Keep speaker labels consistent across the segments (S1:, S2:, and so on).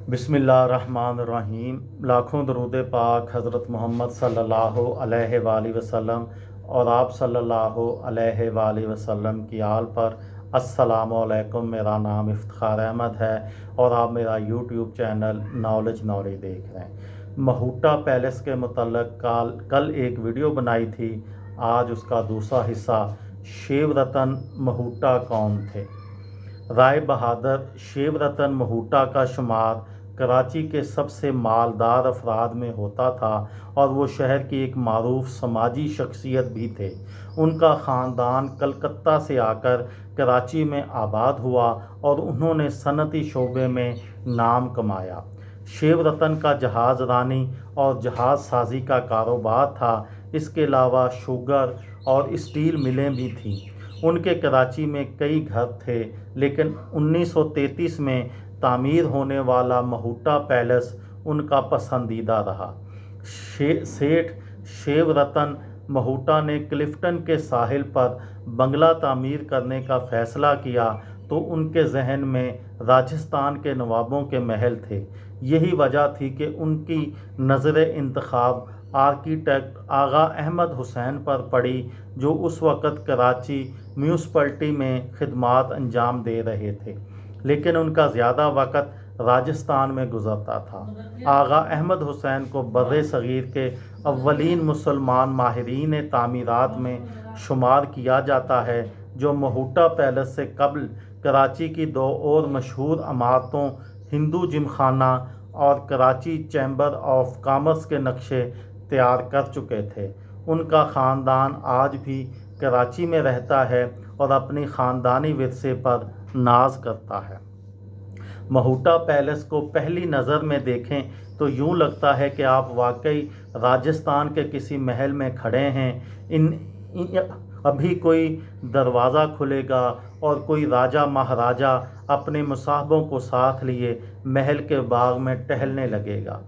S1: बिस्मिल्लाहिर्रहमानिर्रहीम। लाखों दरूद पाक हज़रत मोहम्मद सल्लल्लाहु अलैहि वसल्लम और आप सल्लल्लाहु अलैहि वसल्लम की आल पर। अस्सलामु अलैकुम। मेरा नाम इफ्तिखार अहमद है और आप मेरा यूट्यूब चैनल नॉलेज नॉरी देख रहे हैं। महूटा पैलेस के मुतल्लक कल एक वीडियो बनाई थी। आज उसका दूसरा हिस्सा, शिव रतन महूटा कौन थे। राय बहादुर शिव रतन महूटा का शुमार कराची के सबसे मालदार अफराद में होता था और वो शहर की एक मारूफ समाजी शख्सियत भी थे। उनका ख़ानदान कलकत्ता से आकर कराची में आबाद हुआ और उन्होंने सनती शोबे में नाम कमाया। शिव रतन का जहाज़ रानी और जहाज़ साजी का कारोबार था। इसके अलावा शुगर और स्टील मिलें भी थीं। उनके कराची में कई घर थे, लेकिन 1933 में तामीर होने वाला महूटा पैलेस उनका पसंदीदा रहा। सेठ शिव रतन महूटा ने क्लिफ्टन के साहिल पर बंगला तामीर करने का फ़ैसला किया तो उनके जहन में राजस्थान के नवाबों के महल थे। यही वजह थी कि उनकी नज़र इंतखाब आर्किटेक्ट आगा अहमद हुसैन पर पड़ी, जो उस वक़्त कराची म्यूनसिपलिटी में खिदमात अंजाम दे रहे थे, लेकिन उनका ज़्यादा वक़्त राजस्थान में गुजरता था। आगा अहमद हुसैन को बर्रे सग़ीर के अव्वलीन मुसलमान माहिरीन तामीरात में शुमार किया जाता है, जो महूटा पैलेस से कबल कराची की दो और मशहूर इमारतों हिंदू जिमखाना और कराची चैम्बर ऑफ कॉमर्स के नक्शे तैयार कर चुके थे। उनका ख़ानदान आज भी कराची में रहता है और अपनी ख़ानदानी विरसे पर नाज करता है। महूटा पैलेस को पहली नज़र में देखें तो यूँ लगता है कि आप वाकई राजस्थान के किसी महल में खड़े हैं। अभी कोई दरवाज़ा खुलेगा और कोई राजा महाराजा अपने मुसाहबों को साथ लिए महल के बाग में टहलने लगेगा।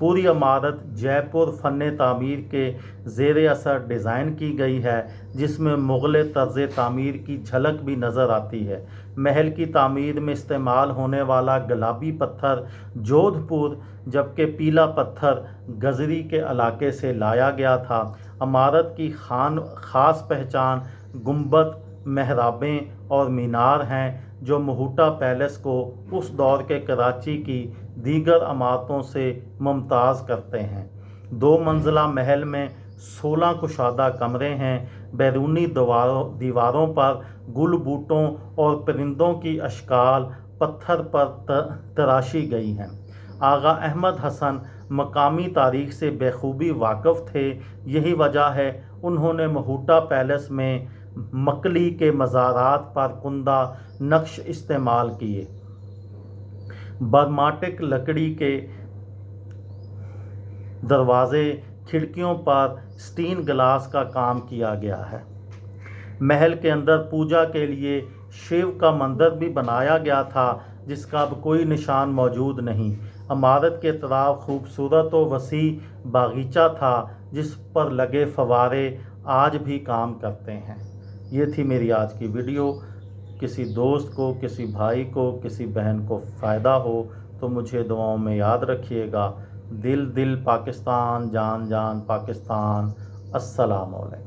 S1: पूरी इमारत जयपुर फ़न तामीर के ज़ेर असर डिज़ाइन की गई है, जिसमें मुग़ल तर्ज़ तामीर की झलक भी नज़र आती है। महल की तामीर में इस्तेमाल होने वाला गुलाबी पत्थर जोधपुर, जबकि पीला पत्थर गजरी के इलाके से लाया गया था। इमारत की ख़ास पहचान गुंबद, मेहराबें और मीनार हैं, जो महूटा पैलेस को उस दौर के कराची की दीगर इमारतों से मुमताज़ करते हैं। 2 मंजिला महल में 16 कुशादा कमरे हैं। बैरूनी दीवारों पर गुल बूटों और परिंदों की अशकाल पत्थर पर तराशी गई हैं। आगा अहमद हसन मकामी तारीख से बेखूबी वाकिफ़ थे। यही वजह है उन्होंने महूटा पैलेस में मकली के मज़ारात पर कुंदा नक्श इस्तेमाल किए। बर्माटिक लकड़ी के दरवाज़े, खिड़कियों पर स्टीन ग्लास का काम किया गया है। महल के अंदर पूजा के लिए शिव का मंदिर भी बनाया गया था, जिसका अब कोई निशान मौजूद नहीं। इमारत के तरफ खूबसूरत और वसी बागीचा था, जिस पर लगे फव्वारे आज भी काम करते हैं। ये थी मेरी आज की वीडियो। किसी दोस्त को, किसी भाई को, किसी बहन को फ़ायदा हो तो मुझे दुआओं में याद रखिएगा। दिल दिल पाकिस्तान, जान जान पाकिस्तान। अस्सलामु अलैकुम।